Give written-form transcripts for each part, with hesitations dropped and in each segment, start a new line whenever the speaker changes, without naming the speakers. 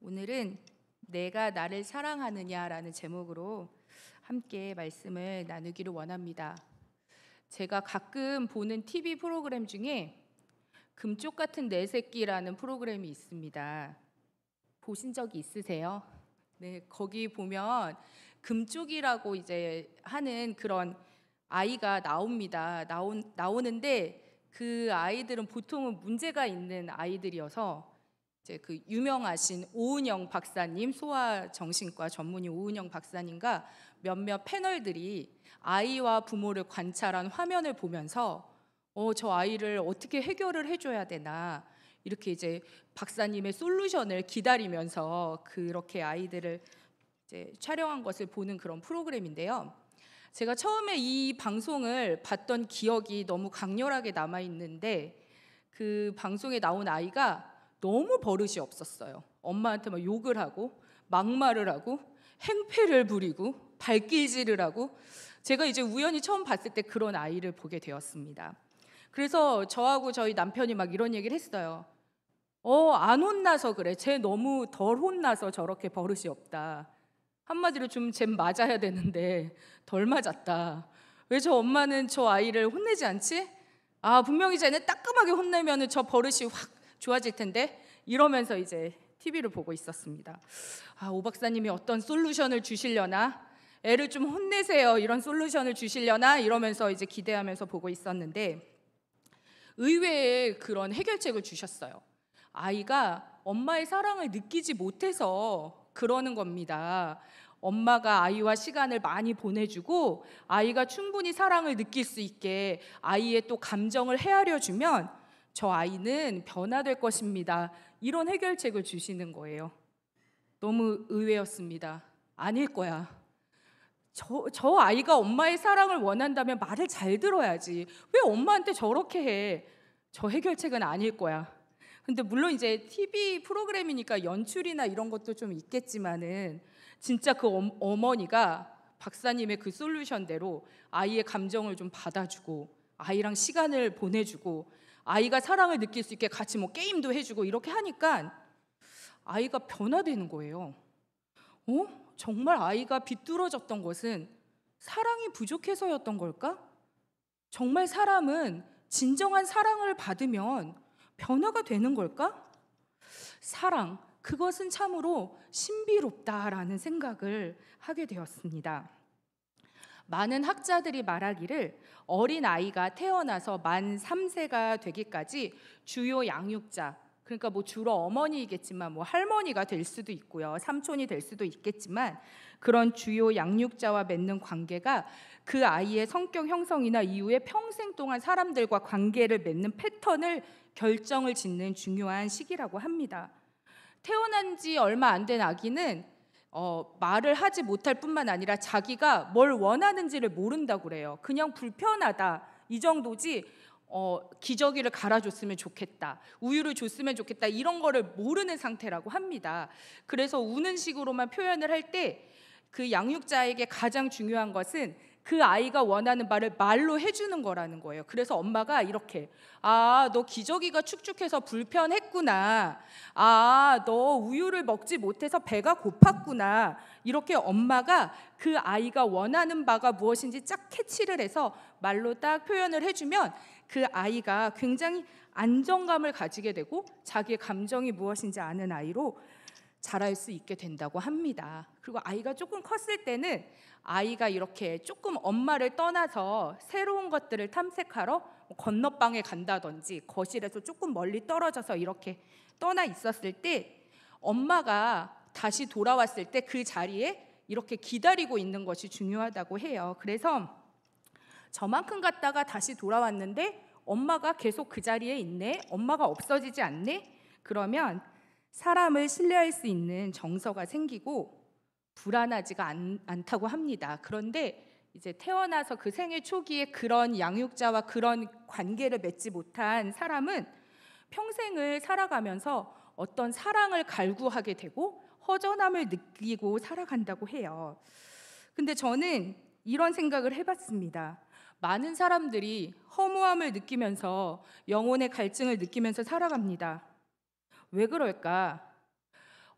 오늘은 내가 나를 사랑하느냐라는 제목으로 함께 말씀을 나누기를 원합니다. 제가 가끔 보는 TV 프로그램 중에 금쪽 같은 내 새끼라는 프로그램이 있습니다. 보신 적이 있으세요? 네, 거기 보면 금쪽이라고 이제 하는 그런 아이가 나옵니다. 나오는데 그 아이들은 보통은 문제가 있는 아이들이어서 이제 그 유명하신 오은영 박사님, 소아정신과 전문의 오은영 박사님과 몇몇 패널들이 아이와 부모를 관찰한 화면을 보면서 저 아이를 어떻게 해결을 해줘야 되나 이렇게 이제 박사님의 솔루션을 기다리면서 그렇게 아이들을 이제 촬영한 것을 보는 그런 프로그램인데요. 제가 처음에 이 방송을 봤던 기억이 너무 강렬하게 남아 있는데 그 방송에 나온 아이가 너무 버릇이 없었어요. 엄마한테 막 욕을 하고 막말을 하고 행패를 부리고 발길질을 하고 제가 이제 우연히 처음 봤을 때 그런 아이를 보게 되었습니다. 그래서 저하고 저희 남편이 막 이런 얘기를 했어요. 안 혼나서 그래. 쟤 너무 덜 혼나서 저렇게 버릇이 없다. 한마디로 좀 쟤 맞아야 되는데 덜 맞았다. 왜 저 엄마는 저 아이를 혼내지 않지? 분명히 쟤는 따끔하게 혼내면 저 버릇이 확 좋아질 텐데 이러면서 이제 TV를 보고 있었습니다. 오 박사님이 어떤 솔루션을 주시려나? 애를 좀 혼내세요. 이런 솔루션을 주시려나? 이러면서 이제 기대하면서 보고 있었는데 의외의 그런 해결책을 주셨어요. 아이가 엄마의 사랑을 느끼지 못해서 그러는 겁니다. 엄마가 아이와 시간을 많이 보내주고 아이가 충분히 사랑을 느낄 수 있게 아이의 또 감정을 헤아려 주면 저 아이는 변화될 것입니다. 이런 해결책을 주시는 거예요. 너무 의외였습니다. 아닐 거야. 저 아이가 엄마의 사랑을 원한다면 말을 잘 들어야지. 왜 엄마한테 저렇게 해? 저 해결책은 아닐 거야. 근데 물론 이제 TV 프로그램이니까 연출이나 이런 것도 좀 있겠지만은 진짜 그 어머니가 박사님의 그 솔루션대로 아이의 감정을 좀 받아주고 아이랑 시간을 보내주고 아이가 사랑을 느낄 수 있게 같이 뭐 게임도 해주고 이렇게 하니까 아이가 변화되는 거예요. 정말 아이가 비뚤어졌던 것은 사랑이 부족해서였던 걸까? 정말 사람은 진정한 사랑을 받으면 변화가 되는 걸까? 사랑, 그것은 참으로 신비롭다라는 생각을 하게 되었습니다. 많은 학자들이 말하기를 어린 아이가 태어나서 만 3세가 되기까지 주요 양육자, 그러니까 뭐 주로 어머니이겠지만 뭐 할머니가 될 수도 있고요, 삼촌이 될 수도 있겠지만 그런 주요 양육자와 맺는 관계가 그 아이의 성격 형성이나 이후에 평생 동안 사람들과 관계를 맺는 패턴을 결정을 짓는 중요한 시기라고 합니다. 태어난 지 얼마 안 된 아기는 말을 하지 못할 뿐만 아니라 자기가 뭘 원하는지를 모른다고 그래요. 그냥 불편하다 이 정도지 기저귀를 갈아줬으면 좋겠다, 우유를 줬으면 좋겠다 이런 거를 모르는 상태라고 합니다. 그래서 우는 식으로만 표현을 할 때 그 양육자에게 가장 중요한 것은 그 아이가 원하는 말을 말로 해주는 거라는 거예요. 그래서 엄마가 이렇게 너 기저귀가 축축해서 불편했구나, 너 우유를 먹지 못해서 배가 고팠구나, 이렇게 엄마가 그 아이가 원하는 바가 무엇인지 쫙 캐치를 해서 말로 딱 표현을 해주면 그 아이가 굉장히 안정감을 가지게 되고 자기의 감정이 무엇인지 아는 아이로 자랄 수 있게 된다고 합니다. 그리고 아이가 조금 컸을 때는 아이가 이렇게 조금 엄마를 떠나서 새로운 것들을 탐색하러 건너방에 간다든지 거실에서 조금 멀리 떨어져서 이렇게 떠나 있었을 때 엄마가 다시 돌아왔을 때 그 자리에 이렇게 기다리고 있는 것이 중요하다고 해요. 그래서 저만큼 갔다가 다시 돌아왔는데 엄마가 계속 그 자리에 있네, 엄마가 없어지지 않네, 그러면 사람을 신뢰할 수 있는 정서가 생기고 불안하지가 않다고 합니다. 그런데 이제 태어나서 그 생애 초기에 그런 양육자와 그런 관계를 맺지 못한 사람은 평생을 살아가면서 어떤 사랑을 갈구하게 되고 허전함을 느끼고 살아간다고 해요. 근데 저는 이런 생각을 해봤습니다. 많은 사람들이 허무함을 느끼면서 영혼의 갈증을 느끼면서 살아갑니다. 왜 그럴까?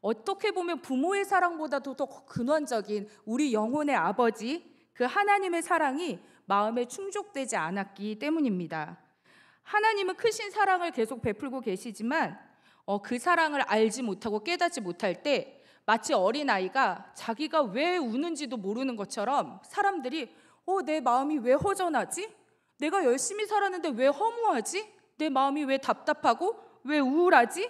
어떻게 보면 부모의 사랑보다도 더 근원적인 우리 영혼의 아버지, 그 하나님의 사랑이 마음에 충족되지 않았기 때문입니다. 하나님은 크신 사랑을 계속 베풀고 계시지만 그 사랑을 알지 못하고 깨닫지 못할 때 마치 어린아이가 자기가 왜 우는지도 모르는 것처럼 사람들이 내 마음이 왜 허전하지? 내가 열심히 살았는데 왜 허무하지? 내 마음이 왜 답답하고 왜 우울하지?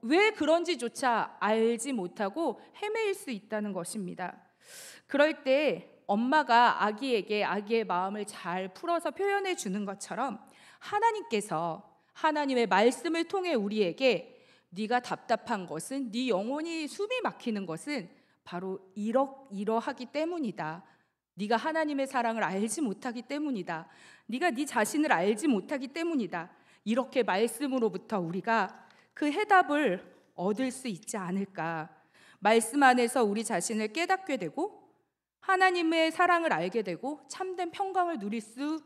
왜 그런지조차 알지 못하고 헤매일 수 있다는 것입니다. 그럴 때 엄마가 아기에게 아기의 마음을 잘 풀어서 표현해 주는 것처럼 하나님께서 하나님의 말씀을 통해 우리에게 네가 답답한 것은, 네 영혼이 숨이 막히는 것은 바로 이러하기 때문이다. 네가 하나님의 사랑을 알지 못하기 때문이다. 네가 네 자신을 알지 못하기 때문이다. 이렇게 말씀으로부터 우리가 그 해답을 얻을 수 있지 않을까. 말씀 안에서 우리 자신을 깨닫게 되고 하나님의 사랑을 알게 되고 참된 평강을 누릴 수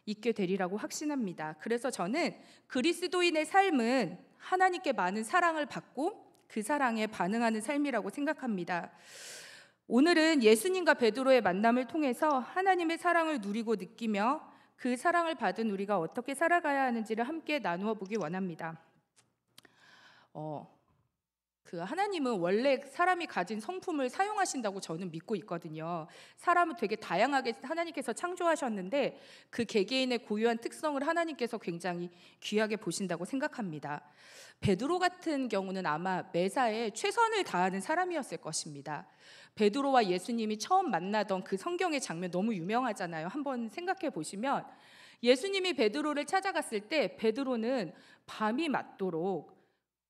있게 되리라고 확신합니다. 그래서 저는 그리스도인의 삶은 하나님께 많은 사랑을 받고 그 사랑에 반응하는 삶이라고 생각합니다. 오늘은 예수님과 베드로의 만남을 통해서 하나님의 사랑을 누리고 느끼며 그 사랑을 받은 우리가 어떻게 살아가야 하는지를 함께 나누어 보기 원합니다. 하나님은 원래 사람이 가진 성품을 사용하신다고 저는 믿고 있거든요. 사람은 되게 다양하게 하나님께서 창조하셨는데 그 개개인의 고유한 특성을 하나님께서 굉장히 귀하게 보신다고 생각합니다. 베드로 같은 경우는 아마 매사에 최선을 다하는 사람이었을 것입니다. 베드로와 예수님이 처음 만나던 그 성경의 장면 너무 유명하잖아요. 한번 생각해 보시면 예수님이 베드로를 찾아갔을 때 베드로는 밤이 맞도록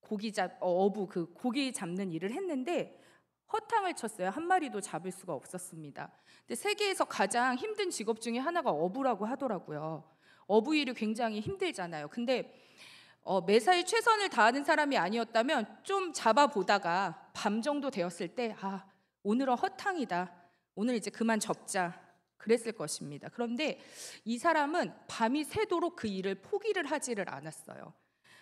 고기 잡는 일을 했는데 허탕을 쳤어요. 한 마리도 잡을 수가 없었습니다. 근데 세계에서 가장 힘든 직업 중에 하나가 어부라고 하더라고요. 어부 일이 굉장히 힘들잖아요. 근데 매사에 최선을 다하는 사람이 아니었다면 좀 잡아보다가 밤 정도 되었을 때 오늘은 허탕이다. 오늘 이제 그만 접자. 그랬을 것입니다. 그런데 이 사람은 밤이 새도록 그 일을 포기를 하지를 않았어요.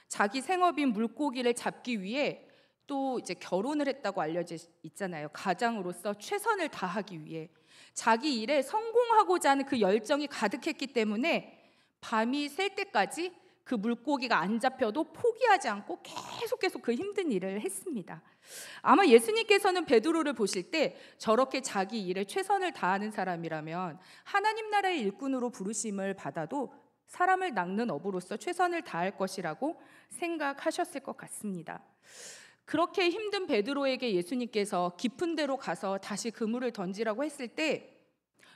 자기 생업인 물고기를 잡기 위해 또 이제 결혼을 했다고 알려져 있잖아요. 가장으로서 최선을 다하기 위해 자기 일에 성공하고자 하는 그 열정이 가득했기 때문에 밤이 셀 때까지 그 물고기가 안 잡혀도 포기하지 않고 계속 그 힘든 일을 했습니다. 아마 예수님께서는 베드로를 보실 때 저렇게 자기 일에 최선을 다하는 사람이라면 하나님 나라의 일꾼으로 부르심을 받아도 사람을 낚는 어부로서 최선을 다할 것이라고 생각하셨을 것 같습니다. 그렇게 힘든 베드로에게 예수님께서 깊은 데로 가서 다시 그물을 던지라고 했을 때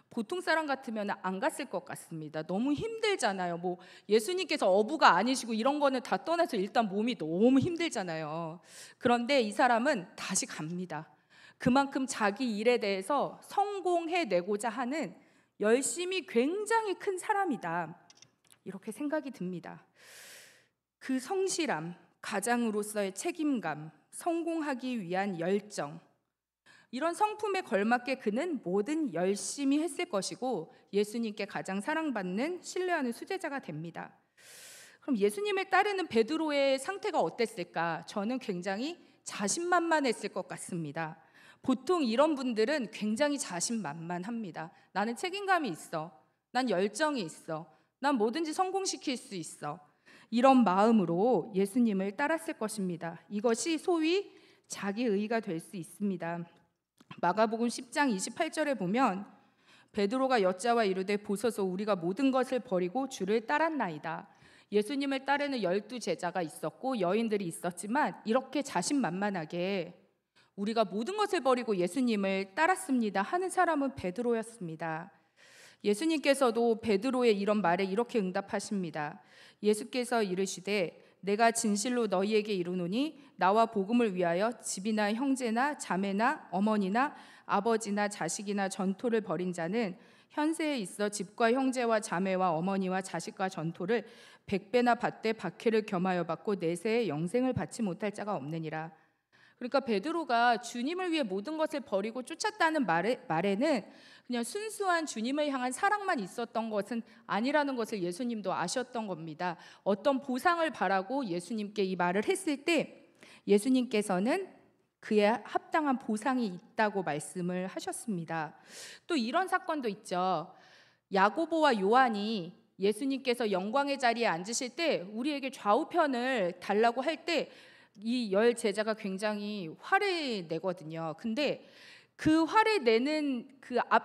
보통 사람 같으면 안 갔을 것 같습니다. 너무 힘들잖아요. 예수님께서 어부가 아니시고 이런 거는 다 떠나서 일단 몸이 너무 힘들잖아요. 그런데 이 사람은 다시 갑니다. 그만큼 자기 일에 대해서 성공해내고자 하는 열심이 굉장히 큰 사람이다. 이렇게 생각이 듭니다. 그 성실함, 가장으로서의 책임감, 성공하기 위한 열정, 이런 성품에 걸맞게 그는 뭐든 열심히 했을 것이고 예수님께 가장 사랑받는 신뢰하는 수제자가 됩니다. 그럼 예수님을 따르는 베드로의 상태가 어땠을까? 저는 굉장히 자신만만했을 것 같습니다. 보통 이런 분들은 굉장히 자신만만합니다. 나는 책임감이 있어. 난 열정이 있어. 난 뭐든지 성공시킬 수 있어. 이런 마음으로 예수님을 따랐을 것입니다. 이것이 소위 자기의가 될 수 있습니다. 마가복음 10장 28절에 보면 베드로가 여짜와 이르되 보소서 우리가 모든 것을 버리고 주를 따랐나이다. 예수님을 따르는 12제자가 있었고 여인들이 있었지만 이렇게 자신만만하게 우리가 모든 것을 버리고 예수님을 따랐습니다 하는 사람은 베드로였습니다. 예수님께서도 베드로의 이런 말에 이렇게 응답하십니다. 예수께서 이르시되 내가 진실로 너희에게 이르노니 나와 복음을 위하여 집이나 형제나 자매나 어머니나 아버지나 자식이나 전토를 벌인 자는 현세에 있어 집과 형제와 자매와 어머니와 자식과 전토를 100배나 받되 박해를 겸하여 받고 내세에 영생을 받지 못할 자가 없느니라. 그러니까 베드로가 주님을 위해 모든 것을 버리고 쫓았다는 말에는 그냥 순수한 주님을 향한 사랑만 있었던 것은 아니라는 것을 예수님도 아셨던 겁니다. 어떤 보상을 바라고 예수님께 이 말을 했을 때 예수님께서는 그에 합당한 보상이 있다고 말씀을 하셨습니다. 또 이런 사건도 있죠. 야고보와 요한이 예수님께서 영광의 자리에 앉으실 때 우리에게 좌우편을 달라고 할 때 이 열 제자가 굉장히 화를 내거든요. 근데 그 화를 내는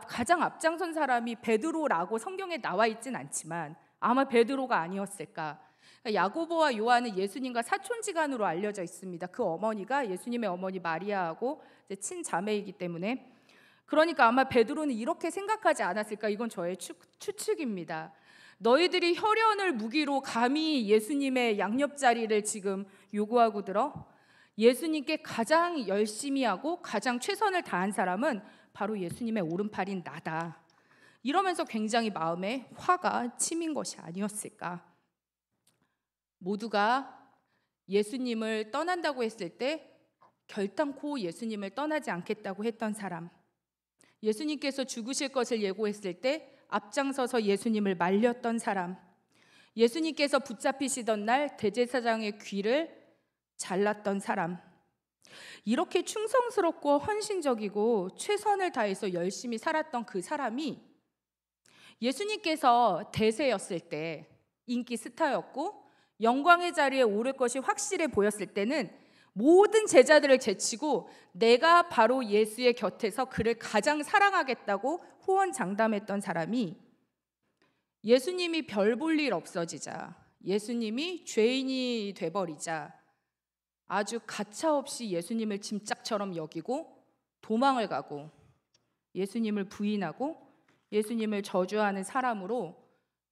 가장 앞장선 사람이 베드로라고 성경에 나와 있진 않지만 아마 베드로가 아니었을까. 야고보와 요한은 예수님과 사촌지간으로 알려져 있습니다. 그 어머니가 예수님의 어머니 마리아하고 친자매이기 때문에, 그러니까 아마 베드로는 이렇게 생각하지 않았을까. 이건 저의 추측입니다. 너희들이 혈연을 무기로 감히 예수님의 양옆자리를 지금 요구하고 들어? 예수님께 가장 열심히 하고 가장 최선을 다한 사람은 바로 예수님의 오른팔인 나다. 이러면서 굉장히 마음에 화가 치민 것이 아니었을까. 모두가 예수님을 떠난다고 했을 때 결단코 예수님을 떠나지 않겠다고 했던 사람, 예수님께서 죽으실 것을 예고했을 때 앞장서서 예수님을 말렸던 사람, 예수님께서 붙잡히시던 날 대제사장의 귀를 잘랐던 사람, 이렇게 충성스럽고 헌신적이고 최선을 다해서 열심히 살았던 그 사람이 예수님께서 대세였을 때 인기 스타였고 영광의 자리에 오를 것이 확실해 보였을 때는 모든 제자들을 제치고 내가 바로 예수의 곁에서 그를 가장 사랑하겠다고 호언장담했던 사람이 예수님이 별 볼 일 없어지자, 예수님이 죄인이 돼버리자 아주 가차없이 예수님을 짐짝처럼 여기고 도망을 가고 예수님을 부인하고 예수님을 저주하는 사람으로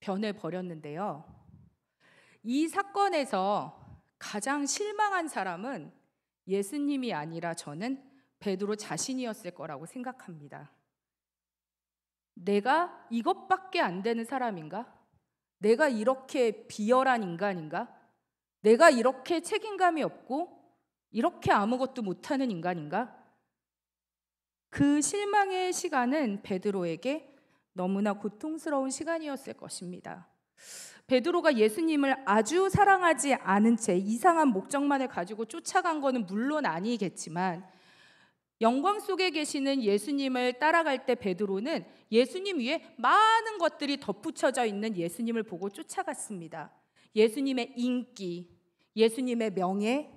변해버렸는데요. 이 사건에서 가장 실망한 사람은 예수님이 아니라 저는 베드로 자신이었을 거라고 생각합니다. 내가 이것밖에 안 되는 사람인가? 내가 이렇게 비열한 인간인가? 내가 이렇게 책임감이 없고 이렇게 아무것도 못하는 인간인가? 그 실망의 시간은 베드로에게 너무나 고통스러운 시간이었을 것입니다. 베드로가 예수님을 아주 사랑하지 않은 채 이상한 목적만을 가지고 쫓아간 것은 물론 아니겠지만 영광 속에 계시는 예수님을 따라갈 때 베드로는 예수님 위에 많은 것들이 덧붙여져 있는 예수님을 보고 쫓아갔습니다. 예수님의 인기, 예수님의 명예,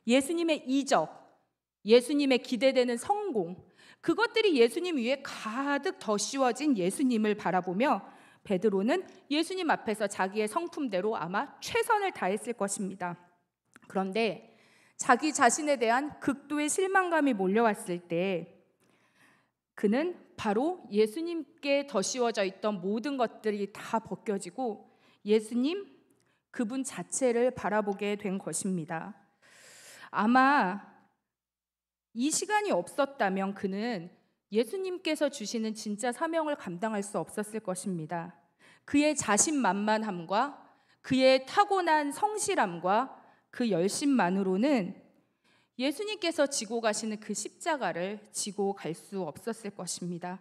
예수님의 이적, 예수님의 기대되는 성공, 그것들이 예수님 위에 가득 덧씌워진 예수님을 바라보며 베드로는 예수님 앞에서 자기의 성품대로 아마 최선을 다했을 것입니다. 그런데 자기 자신에 대한 극도의 실망감이 몰려왔을 때 그는 바로 예수님께 덧씌워져 있던 모든 것들이 다 벗겨지고 예수님, 그분 자체를 바라보게 된 것입니다. 아마 이 시간이 없었다면 그는 예수님께서 주시는 진짜 사명을 감당할 수 없었을 것입니다. 그의 자신만만함과 그의 타고난 성실함과 그 열심만으로는 예수님께서 지고 가시는 그 십자가를 지고 갈 수 없었을 것입니다.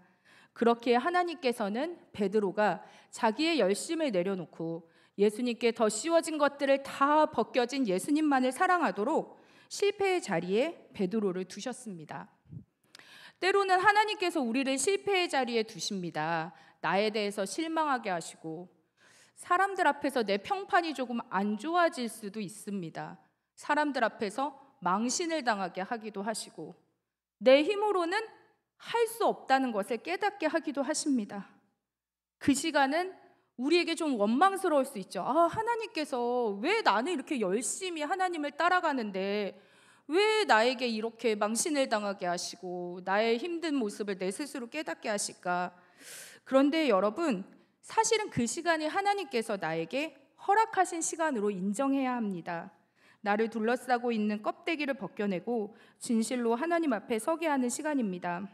그렇게 하나님께서는 베드로가 자기의 열심을 내려놓고 예수님께 더 씌워진 것들을 다 벗겨진 예수님만을 사랑하도록 실패의 자리에 베드로를 두셨습니다. 때로는 하나님께서 우리를 실패의 자리에 두십니다. 나에 대해서 실망하게 하시고 사람들 앞에서 내 평판이 조금 안 좋아질 수도 있습니다. 사람들 앞에서 망신을 당하게 하기도 하시고 내 힘으로는 할 수 없다는 것을 깨닫게 하기도 하십니다. 그 시간은 우리에게 좀 원망스러울 수 있죠. 하나님께서 왜 나는 이렇게 열심히 하나님을 따라가는데 왜 나에게 이렇게 망신을 당하게 하시고 나의 힘든 모습을 내 스스로 깨닫게 하실까? 그런데 여러분, 사실은 그 시간이 하나님께서 나에게 허락하신 시간으로 인정해야 합니다. 나를 둘러싸고 있는 껍데기를 벗겨내고 진실로 하나님 앞에 서게 하는 시간입니다.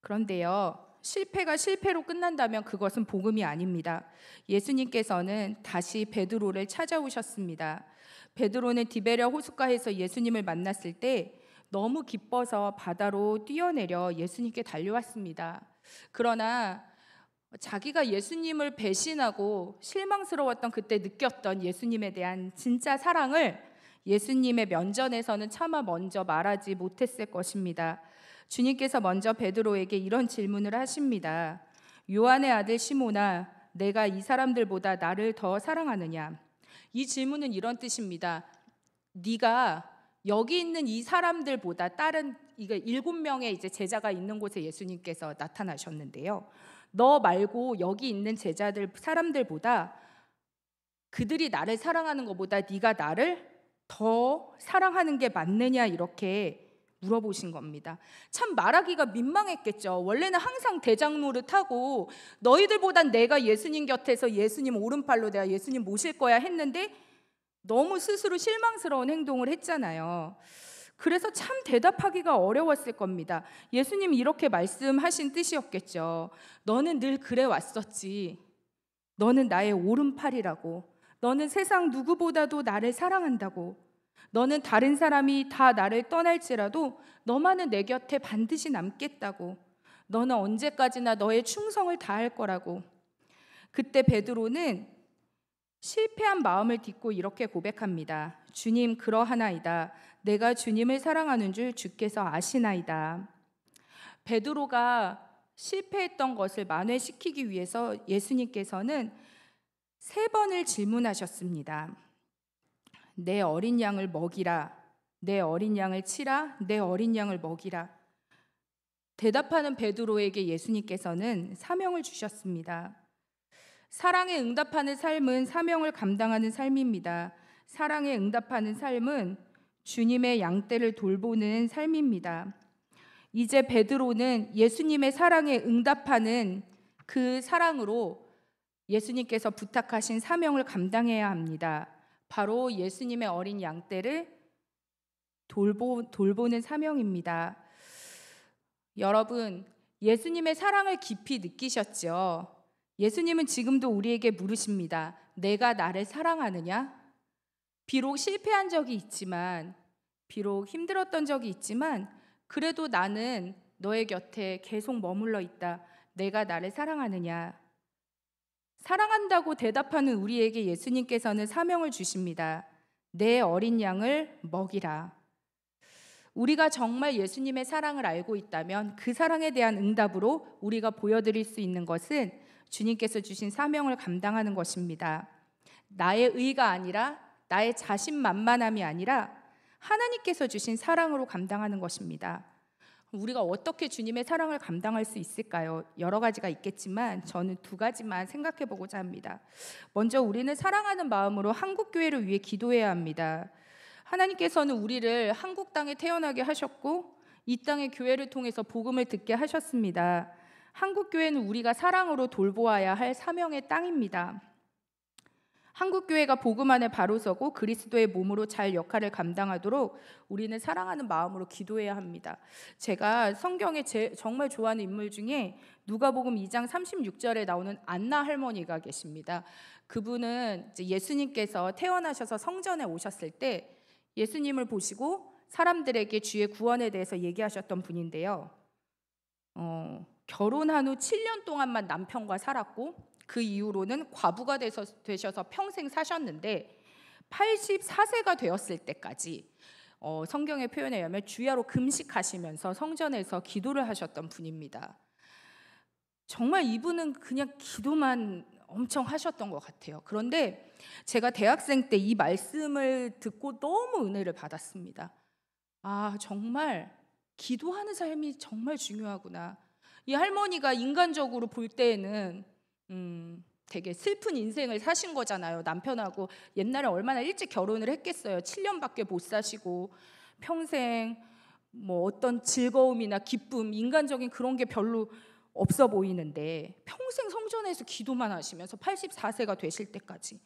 그런데요, 실패가 실패로 끝난다면 그것은 복음이 아닙니다. 예수님께서는 다시 베드로를 찾아오셨습니다. 베드로는 디베랴 호숫가에서 예수님을 만났을 때 너무 기뻐서 바다로 뛰어내려 예수님께 달려왔습니다. 그러나 자기가 예수님을 배신하고 실망스러웠던 그때 느꼈던 예수님에 대한 진짜 사랑을 예수님의 면전에서는 차마 먼저 말하지 못했을 것입니다. 주님께서 먼저 베드로에게 이런 질문을 하십니다. 요한의 아들 시몬아, 내가 이 사람들보다 나를 더 사랑하느냐? 이 질문은 이런 뜻입니다. 네가 여기 있는 이 사람들보다 다른 이거 7명의 이제 제자가 있는 곳에 예수님께서 나타나셨는데요. 너 말고 여기 있는 제자들 사람들보다 그들이 나를 사랑하는 것보다 네가 나를 더 사랑하는 게 맞느냐 이렇게 물어보신 겁니다. 참 말하기가 민망했겠죠. 원래는 항상 대장 노릇하고 너희들보단 내가 예수님 곁에서 예수님 오른팔로 내가 예수님 모실 거야 했는데 너무 스스로 실망스러운 행동을 했잖아요. 그래서 참 대답하기가 어려웠을 겁니다. 예수님이 이렇게 말씀하신 뜻이었겠죠. 너는 늘 그래 왔었지. 너는 나의 오른팔이라고. 너는 세상 누구보다도 나를 사랑한다고. 너는 다른 사람이 다 나를 떠날지라도 너만은 내 곁에 반드시 남겠다고. 너는 언제까지나 너의 충성을 다할 거라고. 그때 베드로는 실패한 마음을 딛고 이렇게 고백합니다. 주님, 그러하나이다. 내가 주님을 사랑하는 줄 주께서 아시나이다. 베드로가 실패했던 것을 만회시키기 위해서 예수님께서는 3번을 질문하셨습니다. 내 어린 양을 먹이라. 내 어린 양을 치라. 내 어린 양을 먹이라. 대답하는 베드로에게 예수님께서는 사명을 주셨습니다. 사랑에 응답하는 삶은 사명을 감당하는 삶입니다. 사랑에 응답하는 삶은 주님의 양떼를 돌보는 삶입니다. 이제 베드로는 예수님의 사랑에 응답하는 그 사랑으로 예수님께서 부탁하신 사명을 감당해야 합니다. 바로 예수님의 어린 양떼를 돌보는 사명입니다. 여러분, 예수님의 사랑을 깊이 느끼셨죠? 예수님은 지금도 우리에게 물으십니다. 내가 나를 사랑하느냐? 비록 실패한 적이 있지만, 비록 힘들었던 적이 있지만, 그래도 나는 너의 곁에 계속 머물러 있다. 내가 나를 사랑하느냐? 사랑한다고 대답하는 우리에게 예수님께서는 사명을 주십니다. 내 어린 양을 먹이라. 우리가 정말 예수님의 사랑을 알고 있다면 그 사랑에 대한 응답으로 우리가 보여드릴 수 있는 것은 주님께서 주신 사명을 감당하는 것입니다. 나의 의가 아니라 나의 자신만만함이 아니라 하나님께서 주신 사랑으로 감당하는 것입니다. 우리가 어떻게 주님의 사랑을 감당할 수 있을까요? 여러 가지가 있겠지만 저는 2가지만 생각해 보고자 합니다. 먼저 우리는 사랑하는 마음으로 한국교회를 위해 기도해야 합니다. 하나님께서는 우리를 한국 땅에 태어나게 하셨고 이 땅의 교회를 통해서 복음을 듣게 하셨습니다. 한국교회는 우리가 사랑으로 돌보아야 할 사명의 땅입니다. 한국교회가 복음 안에 바로 서고 그리스도의 몸으로 잘 역할을 감당하도록 우리는 사랑하는 마음으로 기도해야 합니다. 제가 성경에 정말 좋아하는 인물 중에 누가복음 2장 36절에 나오는 안나 할머니가 계십니다. 그분은 이제 예수님께서 태어나셔서 성전에 오셨을 때 예수님을 보시고 사람들에게 주의 구원에 대해서 얘기하셨던 분인데요. 결혼한 후 7년 동안만 남편과 살았고 그 이후로는 과부가 되셔서 평생 사셨는데 84세가 되었을 때까지 성경의 표현에 의하면 주야로 금식하시면서 성전에서 기도를 하셨던 분입니다. 정말 이분은 그냥 기도만 엄청 하셨던 것 같아요. 그런데 제가 대학생 때 이 말씀을 듣고 너무 은혜를 받았습니다. 아, 정말 기도하는 삶이 정말 중요하구나. 이 할머니가 인간적으로 볼 때에는 되게 슬픈 인생을 사신 거잖아요. 남편하고 옛날에 얼마나 일찍 결혼을 했겠어요. 7년밖에 못 사시고 평생 뭐 어떤 즐거움이나 기쁨, 인간적인 그런 게 별로 없어 보이는데 평생 성전에서 기도만 하시면서 84세가 되실 때까지.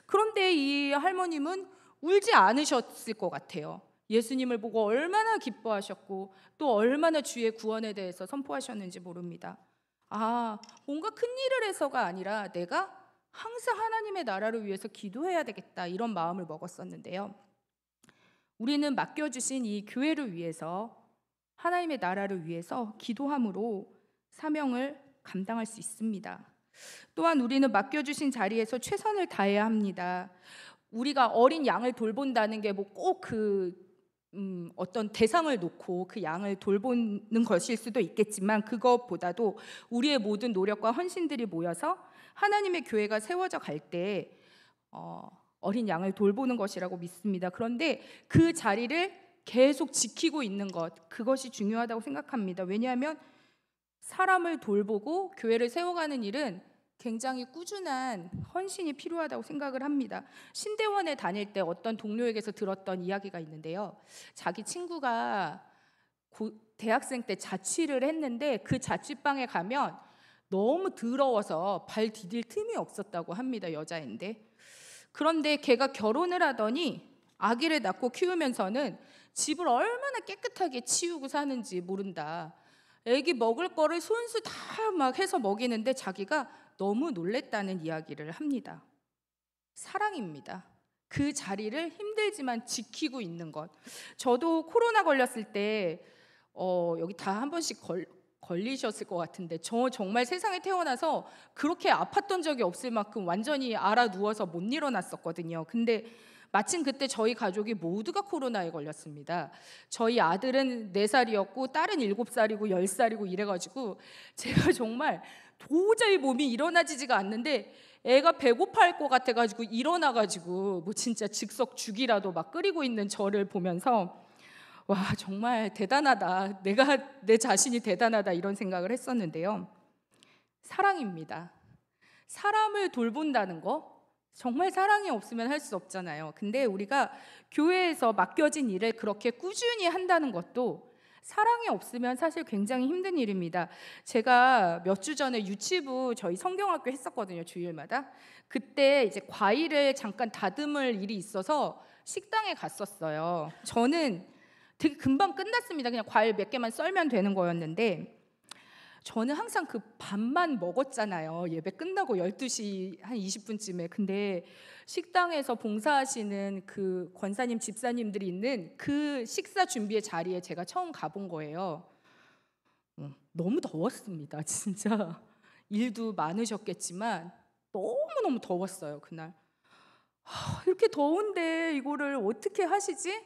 그런데 이 할머님은 울지 않으셨을 것 같아요. 예수님을 보고 얼마나 기뻐하셨고 또 얼마나 주의 구원에 대해서 선포하셨는지 모릅니다. 아, 뭔가 큰 일을 해서가 아니라 내가 항상 하나님의 나라를 위해서 기도해야 되겠다 이런 마음을 먹었었는데요. 우리는 맡겨주신 이 교회를 위해서 하나님의 나라를 위해서 기도함으로 사명을 감당할 수 있습니다. 또한 우리는 맡겨주신 자리에서 최선을 다해야 합니다. 우리가 어린 양을 돌본다는 게 뭐 꼭 어떤 대상을 놓고 그 양을 돌보는 것일 수도 있겠지만, 그것보다도 우리의 모든 노력과 헌신들이 모여서 하나님의 교회가 세워져 갈 때 어린 양을 돌보는 것이라고 믿습니다. 그런데 그 자리를 계속 지키고 있는 것, 그것이 중요하다고 생각합니다. 왜냐하면 사람을 돌보고 교회를 세워가는 일은 굉장히 꾸준한 헌신이 필요하다고 생각을 합니다. 신대원에 다닐 때 어떤 동료에게서 들었던 이야기가 있는데요. 자기 친구가 대학생 때 자취를 했는데 그 자취방에 가면 너무 더러워서 발 디딜 틈이 없었다고 합니다. 여자인데. 그런데 걔가 결혼을 하더니 아기를 낳고 키우면서는 집을 얼마나 깨끗하게 치우고 사는지 모른다. 애기 먹을 거를 손수 다 막 해서 먹이는데 자기가 너무 놀랬다는 이야기를 합니다. 사랑입니다. 그 자리를 힘들지만 지키고 있는 것. 저도 코로나 걸렸을 때 여기 다 한 번씩 걸리셨을 것 같은데, 저 정말 세상에 태어나서 그렇게 아팠던 적이 없을 만큼 완전히 알아 누워서 못 일어났었거든요. 근데 마침 그때 저희 가족이 모두가 코로나에 걸렸습니다. 저희 아들은 4살이었고 딸은 7살이고 10살이고 이래가지고 제가 정말 도저히 몸이 일어나지지가 않는데, 애가 배고파할 것 같아가지고 일어나가지고 뭐 진짜 즉석 죽이라도 막 끓이고 있는 저를 보면서 와, 정말 대단하다, 내가 내 자신이 대단하다, 이런 생각을 했었는데요. 사랑입니다. 사람을 돌본다는 거, 정말 사랑이 없으면 할 수 없잖아요. 근데 우리가 교회에서 맡겨진 일을 그렇게 꾸준히 한다는 것도 사랑이 없으면 사실 굉장히 힘든 일입니다. 제가 몇 주 전에 유치부 저희 성경학교 했었거든요, 주일마다. 그때 이제 과일을 잠깐 다듬을 일이 있어서 식당에 갔었어요. 저는 되게 금방 끝났습니다. 그냥 과일 몇 개만 썰면 되는 거였는데, 저는 항상 그 밥만 먹었잖아요. 예배 끝나고 12시 한 20분쯤에. 근데 식당에서 봉사하시는 그 권사님, 집사님들이 있는 그 식사 준비의 자리에 제가 처음 가본 거예요. 너무 더웠습니다. 진짜 일도 많으셨겠지만 너무너무 더웠어요, 그날. 이렇게 더운데 이거를 어떻게 하시지?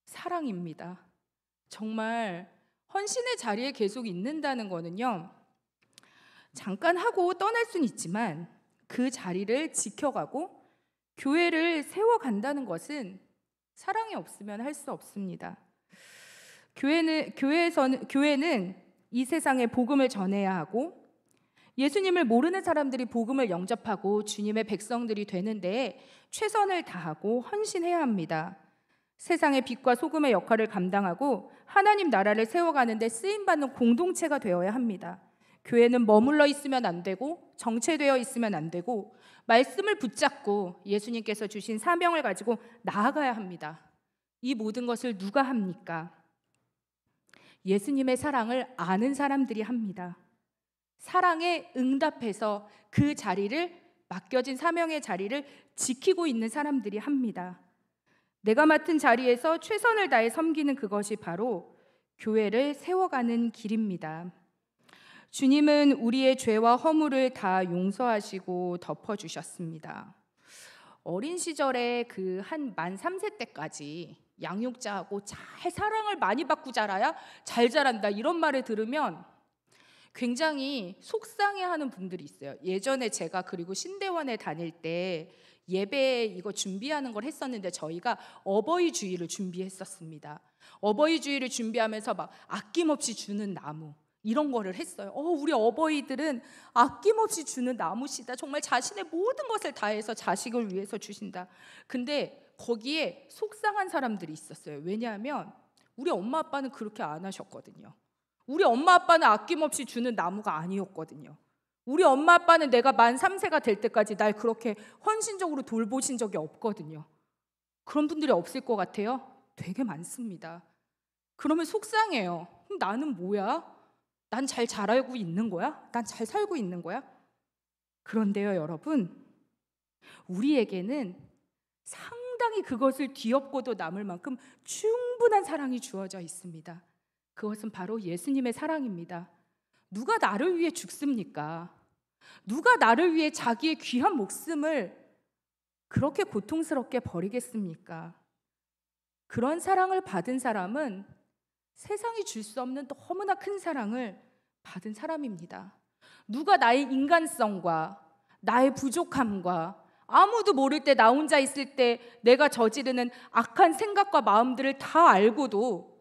사랑입니다. 정말 헌신의 자리에 계속 있는다는 거는요, 잠깐 하고 떠날 수는 있지만 그 자리를 지켜가고 교회를 세워간다는 것은 사랑이 없으면 할 수 없습니다. 교회는 이 세상에 복음을 전해야 하고, 예수님을 모르는 사람들이 복음을 영접하고 주님의 백성들이 되는 데에 최선을 다하고 헌신해야 합니다. 세상의 빛과 소금의 역할을 감당하고 하나님 나라를 세워가는 데 쓰임받는 공동체가 되어야 합니다. 교회는 머물러 있으면 안 되고 정체되어 있으면 안 되고, 말씀을 붙잡고 예수님께서 주신 사명을 가지고 나아가야 합니다. 이 모든 것을 누가 합니까? 예수님의 사랑을 아는 사람들이 합니다. 사랑에 응답해서 그 자리를, 맡겨진 사명의 자리를 지키고 있는 사람들이 합니다. 내가 맡은 자리에서 최선을 다해 섬기는 그것이 바로 교회를 세워가는 길입니다. 주님은 우리의 죄와 허물을 다 용서하시고 덮어주셨습니다. 어린 시절에 그 한 만 3세 때까지 양육자하고 잘 사랑을 많이 받고 자라야 잘 자란다, 이런 말을 들으면 굉장히 속상해하는 분들이 있어요. 예전에 제가 그리고 신대원에 다닐 때 예배 이거 준비하는 걸 했었는데, 저희가 어버이 주일을 준비했었습니다. 어버이 주일을 준비하면서 막 아낌없이 주는 나무, 이런 거를 했어요. 우리 어버이들은 아낌없이 주는 나무시다. 정말 자신의 모든 것을 다해서 자식을 위해서 주신다. 근데 거기에 속상한 사람들이 있었어요. 왜냐하면 우리 엄마 아빠는 그렇게 안 하셨거든요. 우리 엄마 아빠는 아낌없이 주는 나무가 아니었거든요. 우리 엄마 아빠는 내가 만 3세가 될 때까지 날 그렇게 헌신적으로 돌보신 적이 없거든요. 그런 분들이 없을 것 같아요? 되게 많습니다. 그러면 속상해요. 그럼 나는 뭐야? 난 잘 자라고 있는 거야? 난 잘 살고 있는 거야? 그런데요, 여러분, 우리에게는 상당히 그것을 뒤엎고도 남을 만큼 충분한 사랑이 주어져 있습니다. 그것은 바로 예수님의 사랑입니다. 누가 나를 위해 죽습니까? 누가 나를 위해 자기의 귀한 목숨을 그렇게 고통스럽게 버리겠습니까? 그런 사랑을 받은 사람은 세상이 줄 수 없는 너무나 큰 사랑을 받은 사람입니다. 누가 나의 인간성과 나의 부족함과 아무도 모를 때 나 혼자 있을 때 내가 저지르는 악한 생각과 마음들을 다 알고도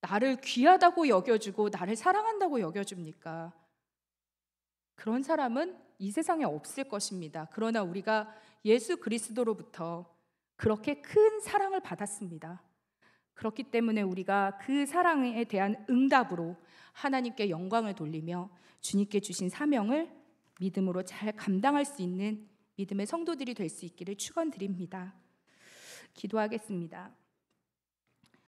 나를 귀하다고 여겨주고 나를 사랑한다고 여겨줍니까? 그런 사람은 이 세상에 없을 것입니다. 그러나 우리가 예수 그리스도로부터 그렇게 큰 사랑을 받았습니다. 그렇기 때문에 우리가 그 사랑에 대한 응답으로 하나님께 영광을 돌리며 주님께 주신 사명을 믿음으로 잘 감당할 수 있는 믿음의 성도들이 될 수 있기를 축원드립니다. 기도하겠습니다.